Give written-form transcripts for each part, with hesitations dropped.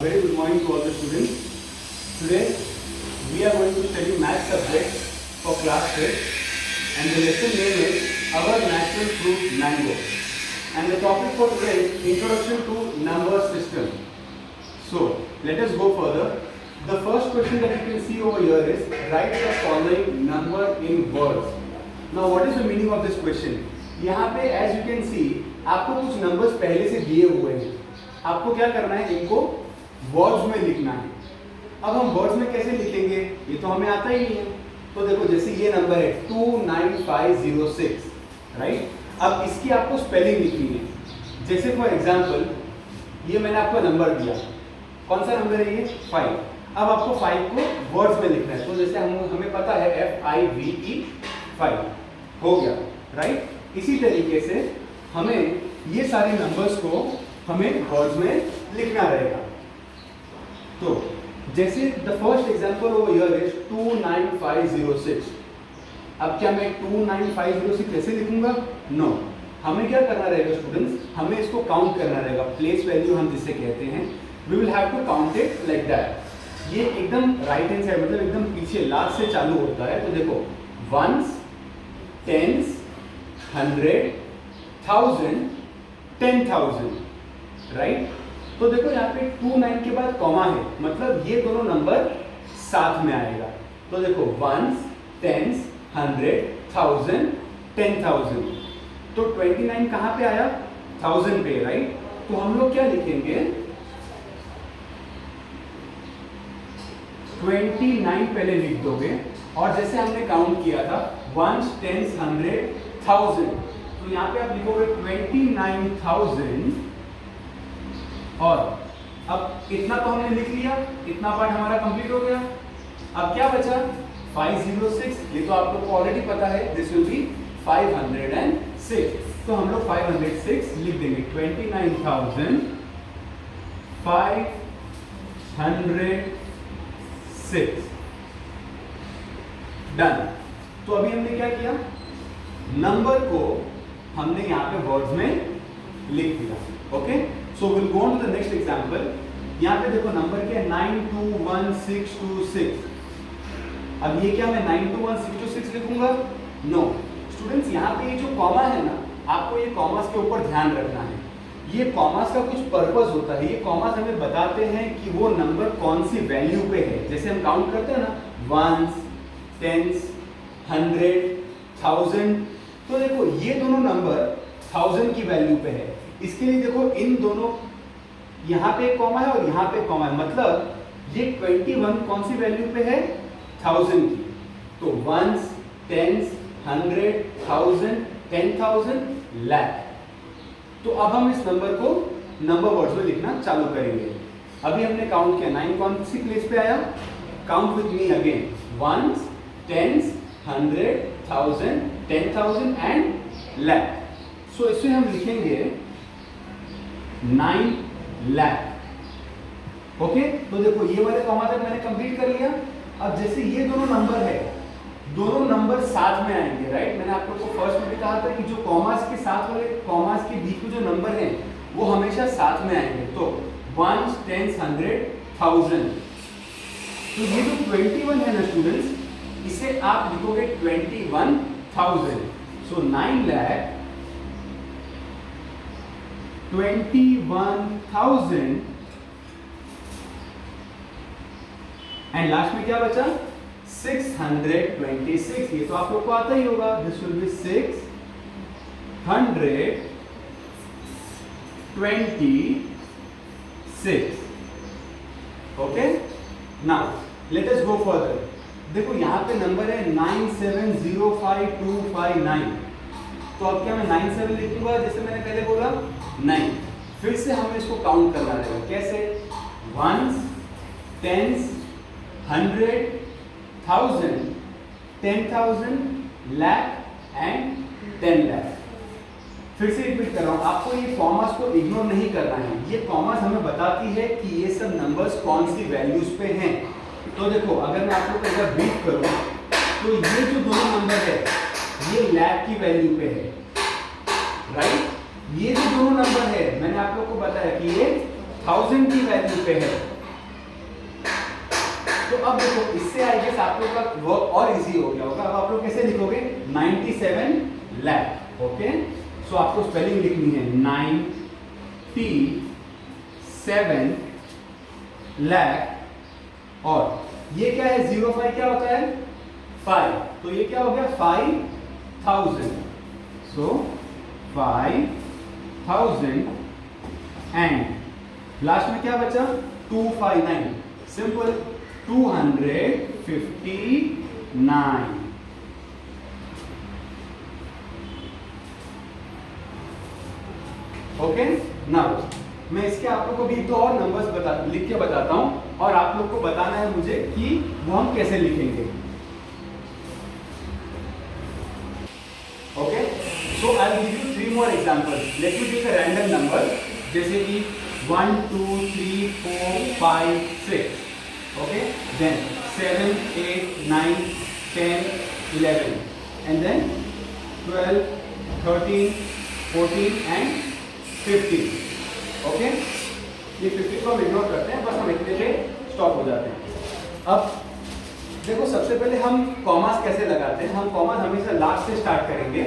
Very good morning to all the students. Today we are going to study math subject for class 5th and the lesson name is Our Natural Fruit Mango. And the topic for today is Introduction to Number System. So let us go further. The first question that you can see over here is write the following number in words. Now what is the meaning of this question? यहाँ पे as you can see आपको कुछ numbers पहले से दिए हुए हैं. आपको क्या करना है, इनको वर्ड्स में लिखना है. अब हम वर्ड्स में कैसे लिखेंगे, ये तो हमें आता ही नहीं है. तो देखो जैसे ये नंबर है 29506, राइट. अब इसकी आपको स्पेलिंग लिखनी है. जैसे फॉर एग्जांपल ये मैंने आपको नंबर दिया, कौन सा नंबर है ये 5. अब आपको 5 को वर्ड्स में लिखना है. तो जैसे हमें पता है FIVE 5 हो गया, राइट. इसी तरीके से हमें ये सारे नंबर्स को हमें वर्ड्स में लिखना रहेगा. तो जैसे the first example over here is 29506. अब क्या मैं 29506 कैसे लिखूंगा? नो. हमें क्या करना रहेगा स्टूडेंट्स, हमें इसको काउंट करना रहेगा. प्लेस वैल्यू हम जिसे कहते हैं, we will have to count it like that. ये एकदम राइट हैंड साइड मतलब एकदम पीछे लास्ट से चालू होता है. तो देखो वंस, टेंस, 100, 1000, 10,000, राइट. तो देखो यहाँ पे 29 के बाद कॉमा है, मतलब ये दोनों नंबर साथ में आएगा. तो देखो वंस, टेंस, 100, 1000, 10,000. तो 29 कहाँ पे आया? 1000 पे, राइट. तो हम लोग क्या लिखेंगे, 29 पहले लिख दोगे. और जैसे हमने काउंट किया था वंस, टेंस, 100, 1000, तो यहाँ पे आप लिखोगे 29,000. और अब इतना तो हमने लिख लिया, इतना पार्ट हमारा कंप्लीट हो गया. अब क्या बचा? 506. ये तो आप लोग को ऑलरेडी पता है, दिस विल बी 506. तो हम लोग 506 लिख देंगे. 29,506 डन. तो अभी हमने क्या किया, नंबर को हमने यहाँ पे वर्ड्स में लिख दिया. Okay, so will go on to the next example. यहाँ पे देखो नंबर क्या है 921626. अब ये क्या मैं 921626 लिखूंगा? नो स्टूडेंट्स, यहाँ पे ये जो कॉमा है ना, आपको ये कॉमास के ऊपर ध्यान रखना है. ये कॉमास का कुछ पर्पस होता है. ये कॉमास हमें बताते हैं कि वो नंबर कौन सी वैल्यू पे है. जैसे हम काउंट करते हैं ना, वंस, टेंस, 100, 1000. तो देखो ये दोनों नंबर 1000 की वैल्यू पे है. इसके लिए देखो इन दोनों, यहाँ पे एक कॉमा है और यहाँ पे कॉमा है, मतलब ये 21 कौन सी वैल्यू पे है? 1000 की. तो वंस, टेंस, 100, 1000, 10,000, लाख. तो अब हम इस नंबर को नंबर वर्ड्स में लिखना चालू करेंगे. अभी हमने काउंट किया, 9 कौन सी प्लेस पे आया? Count with me again. Ones, tens, 100, 1000, 10,000 and lakh. So इसमें हम लिखेंगे 9 लाख. ओके, तो देखो ये वाले कॉमा तक मैंने कंप्लीट कर लिया. अब जैसे ये दोनों नंबर है, दोनों नंबर साथ में आएंगे, राइट. मैंने आप लोग को फर्स्ट में भी कहा था कि जो कॉमास के साथ वाले, कॉमास के बीच में जो नंबर हैं वो हमेशा साथ में आएंगे. तो वंस, टेंस, 100, 1000. तो ये जो 21 है ना स्टूडेंट्स, इसे आप लिखोगे 21,000. सो 9 लाख 21,000 एंड लास्ट में क्या बचा? 626. ये तो आप लोग को आता ही होगा. This will be 626. Okay, now let us go further. देखो यहाँ पे नंबर है 9705,259. तो अब क्या मैं 97 लिखूंगा जैसे मैंने पहले बोला? नहीं, फिर से हमें इसको काउंट करना रहेगा. कैसे? Ones, tens, 100, 1000, 10,000, lakh and 10 lakh. फिर से रिपीट कर रहा हूं, आपको ये कॉमास को इग्नोर नहीं करना है. ये कॉमास हमें बताती है कि ये सब नंबर्स कौन सी वैल्यूज पे हैं. तो देखो अगर मैं आप लोग को अगर ब्रीफ करूं, तो ये जो दोनों नंबर है ये लाख की वैल्यू पे है, राइट. ये जो दोनों नंबर है मैंने आप लोग को बताया कि ये 1000 की वैल्यू पे है. अब देखो इससे आई गेस आप लोग का वर्क और इजी हो गया होगा। अब आप लोग कैसे लिखोगे 97 लाख। ओके, सो आपको स्पेलिंग लिखनी है 97 लाख। और ये क्या है 05 क्या होता है 5, तो ये क्या हो गया 5000। सो 5000 एंड लास्ट में क्या बचा 259। सिंपल 259। ओके, नाउ मैं इसके आप लोग को भी 2 और नंबर्स लिख के बताता हूं और आप लोग को बताना है मुझे कि वो हम कैसे लिखेंगे। Okay, so I will give you 3 more examples. Let me take a random number, जैसे कि 1 2 3 4 5 6। Okay, then 7 8 9 10 11 and then 12 13 14 and 15। Okay, ये 50 को हम इग्नोर करते हैं, बस हम इतने पे स्टॉप हो जाते हैं। अब देखो सबसे पहले हम कॉमास कैसे लगाते हैं। हम कॉमास हमेशा लास्ट से स्टार्ट करेंगे।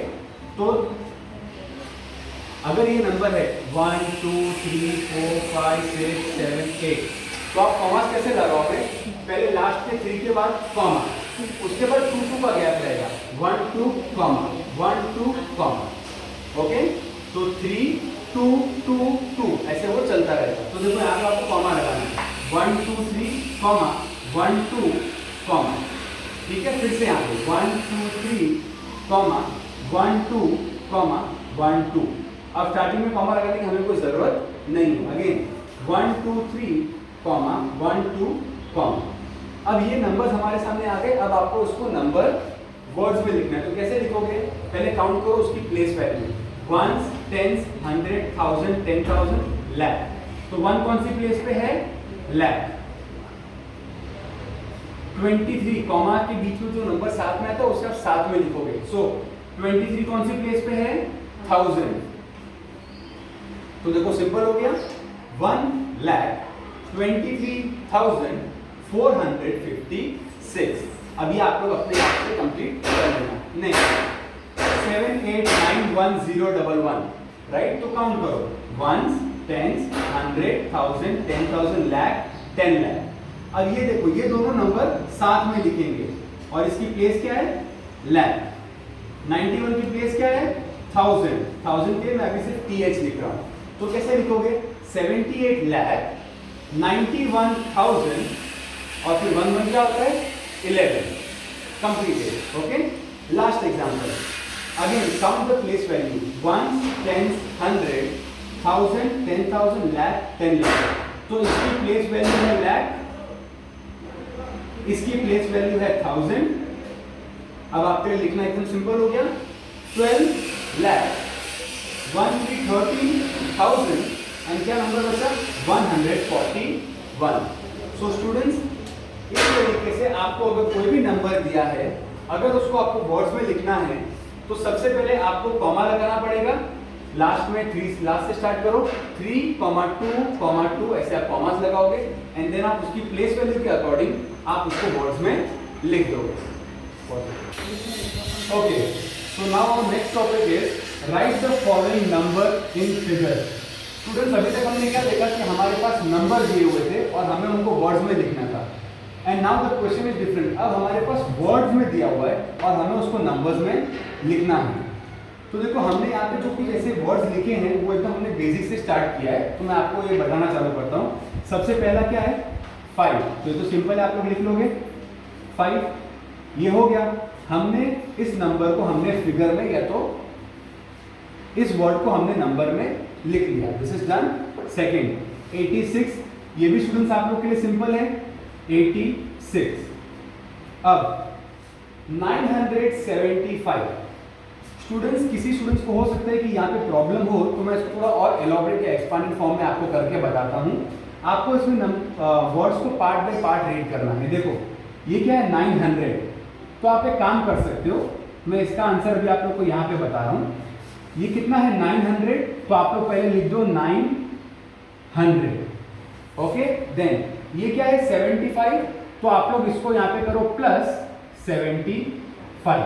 तो अगर ये नंबर है 1 2 3 4 5 6 7 8, तो आप कॉमास कैसे लगाओगे, पहले लास्ट के 3 के बाद कॉमा, उसके बाद 2 2 का गैप रहेगा, 1 2 कॉमा 1 2 कॉमा। ओके, तो 3 2 2 2 ऐसे वो चलता रहेगा। तो देखो यहाँ पे आपको कॉमा लगाना है 1 2 3 कॉमा 1 2 कॉमा। ठीक है, फिर से यहाँ पे 1 2 3 कॉमा 1 2 कॉमा 1 2। अब स्टार्टिंग में कॉमा लगाने की हमें कोई जरूरत नहीं है। Again 1 2 3 comma 1 2 comma. अब ये नंबर्स हमारे सामने आ गए। अब आपको उसको नंबर वर्ड्स में लिखना है। तो कैसे लिखोगे, पहले काउंट करो उसकी place value, once tens 100 1000 10,000 lakh. तो 1 कौन सी प्लेस पे है लाख। 23 कॉमा के बीच में जो नंबर साथ में आता है उसे आप साथ में लिखोगे। सो 23 कौन सी प्लेस पे है 1000। तो देखो सिंपल हो गया 1,23,456। अभी आप लोग अपने आप से कंप्लीट कर लेना। Next 7 8 9 1 0 1 1, right. तो काउंट करो वंस टेंस 100 1000 10,000 लाख 10 लाख। अब ये देखो ये दोनों नंबर साथ में लिखेंगे और इसकी प्लेस क्या है लाख। 91 की प्लेस क्या है 1000 1000 के मैं अभी सिर्फ TH लिख रहा हूं। तो कैसे लिखोगे 78 लाख 91,000 और फिर 1 1 क्या होता है 11। Completed. Okay, last example. Again count the place value, once tens 100 1000 10,000 lakh 10 lakh. तो इसकी प्लेस वैल्यू है लाख, इसकी प्लेस वैल्यू है 1000। अब आपके लिए लिखना एकदम सिंपल हो गया 12 लाख 1,13,000 एंड क्या नंबर बचा 141। सो स्टूडेंट्स, इस तरीके से आपको अगर कोई भी नंबर दिया है, अगर उसको आपको वर्ड्स में लिखना है तो सबसे पहले आपको कॉमा लगाना पड़ेगा। लास्ट में 3 लास्ट से स्टार्ट करो 3 2 ऐसे आप कॉमास लगाओगे एंड देन आप उसकी प्लेस वैल्यू के अकॉर्डिंग आप उसको वर्ड्स में लिख दोगे। Okay, so now our next topic is write the following number in figure. Students, अभी तक हमने क्या देखा कि हमारे पास नंबर दिए हुए थे और हमें उनको वर्ड्स में लिखना था। And now the question is different. अब हमारे पास वर्ड्स में दिया हुआ है और हमें उसको नंबर्स में लिखना है। तो देखो हमने यहाँ पे जो कुछ ऐसे वर्ड्स लिखे हैं वो एकदम हमने बेसिक से स्टार्ट किया है। तो मैं आपको ये बताना चालू करता हूँ। सबसे पहला क्या है 5। तो ये तो सिंपल है, आप लोग लिख लोगे 5। ये हो गया। हमने इस नंबर को हमने फिगर में या तो इस वर्ड को हमने नंबर में लिख लिया। This is done. सेकेंड 86, ये भी स्टूडेंट्स आप लोग के लिए सिंपल है 86। अब 975। स्टूडेंट्स, किसी स्टूडेंट्स को हो सकता है कि यहाँ पे प्रॉब्लम हो, तो मैं इसको थोड़ा और एलॉबरेट या एक्सपांडेड फॉर्म में आपको करके बताता हूँ। आपको इसमें वर्ड्स को पार्ट बाय पार्ट रीड करना है। देखो ये क्या है 900। तो आप एक काम कर सकते हो, मैं इसका आंसर भी आप लोग को यहाँ पे बता रहा हूँ। ये कितना है 900, तो आप लोग पहले लिख दो 900। ओके, देन ये क्या है 75। तो आप लोग इसको यहाँ पे करो +75।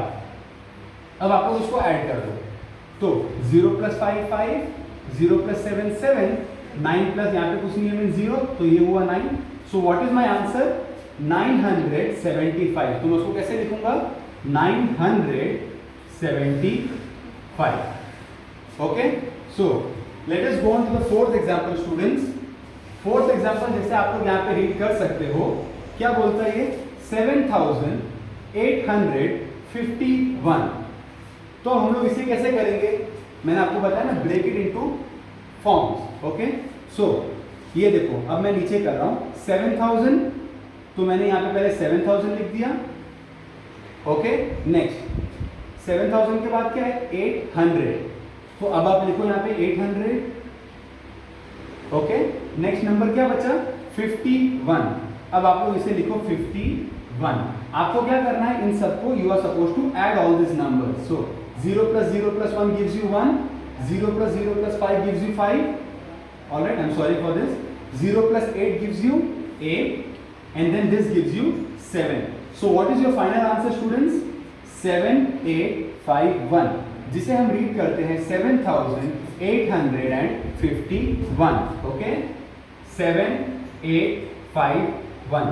अब आप लोग इसको ऐड कर दो, तो 0 + 5 5, 0 + 7 7, 9 प्लस यहाँ पे कुछ नहीं है 0, तो ये हुआ 9। So what is my answer? 975। तो मैं उसको कैसे लिखूंगा? 975। Okay, so let us go on to the fourth example students. Fourth example जैसे आप लोग यहाँ पे रीड कर सकते हो, क्या बोलता है ये? 7851। तो हम लोग इसे कैसे करेंगे? मैंने आपको बताया ना, break it into forms. Okay, so ये देखो, अब मैं नीचे कर रहा हूं 7000, तो मैंने यहाँ पे पहले 7000 लिख दिया। ओके, नेक्स्ट 7000 के बाद क्या है? 800, तो अब आप लिखो यहाँ पे 800। ओके, नेक्स्ट नंबर क्या बचा? 51। अब आप लोग इसे लिखो 51। आपको क्या करना है? इन सबको you are suppose to add all this numbers. So 0 + 0 + 1 gives you 1, 0 + 0 + 5 gives you 5. All right, I'm sorry for this. 0 + 8 gives you 8, and then this gives you 7. So what is your final answer students? 7851, जिसे हम read करते हैं 7851। Okay, 7851।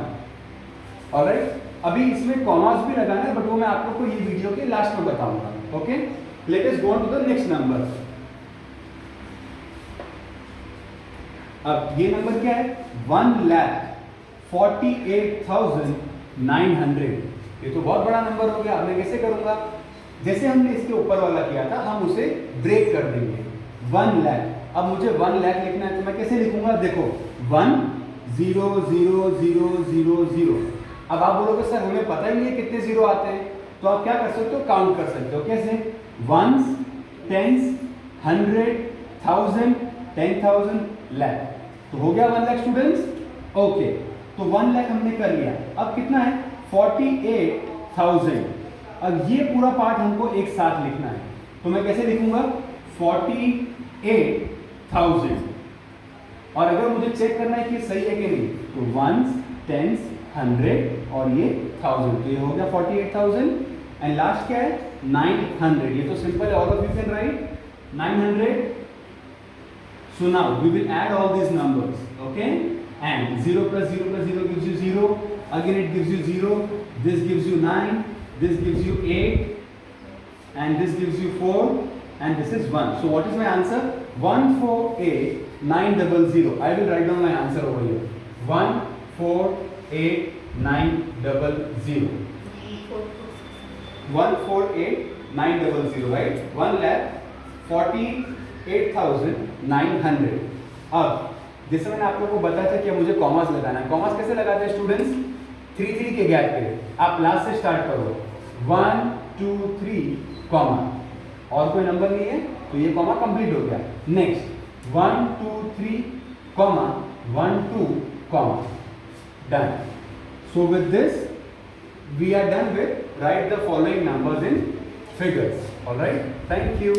Alright, अभी इसमें commas भी लगाना है, but वो मैं आप लोग को ये वीडियो के लास्ट में बताऊंगा। Okay, let us go on to the next number. अब ये नंबर क्या है? 1,48,900। ये तो बहुत बड़ा नंबर हो गया। अब मैं कैसे करूंगा? जैसे हमने इसके ऊपर वाला किया था, हम उसे ब्रेक कर देंगे। 1 लाख, अब मुझे 1 लाख लिखना है, तो मैं कैसे लिखूंगा? देखो 1 0 0 0 0 0। अब आप बोलोगे सर हमें पता ही नहीं है कितने जीरो आते हैं, तो आप क्या कर सकते हो? काउंट कर सकते हो। कैसे? 1s, 10s, 100, 1000, 10,000, lakh. तो हो गया 1 लाख स्टूडेंट्स। ओके, तो 1 लाख हमने कर लिया। अब कितना है? 48,000। अब ये पूरा पार्ट हमको एक साथ लिखना है, तो मैं कैसे लिखूंगा? 48,000। और अगर मुझे चेक करना है कि सही है कि नहीं, तो 1s, 10s, 100 और ये 1000, तो ये हो गया 48,000। एंड लास्ट क्या है? 900। ये तो सिंपल है, all of you can write 900। So now we will add all these numbers, okay? And 0 + 0 + 0 gives you 0. Again it gives you 0. This gives you 9. This gives you 8. And this gives you 4. And this is 1. So what is my answer? 148,900. I will write down my answer over here. 148,900. 148,900, right? 1,48,900। अब जैसे मैंने आप लोगों को बताया था कि मुझे कॉमास लगाना है। कॉमास कैसे लगाते हैं स्टूडेंट्स? 3 के गैप पे आप लास्ट से स्टार्ट करो, 1 2 3 कॉमा, और कोई नंबर नहीं है तो ये कॉमा कंप्लीट हो गया। Next 1 2 3 comma 1 2 comma, done. So with this we are done with write the following numbers in figures. All right, thank you.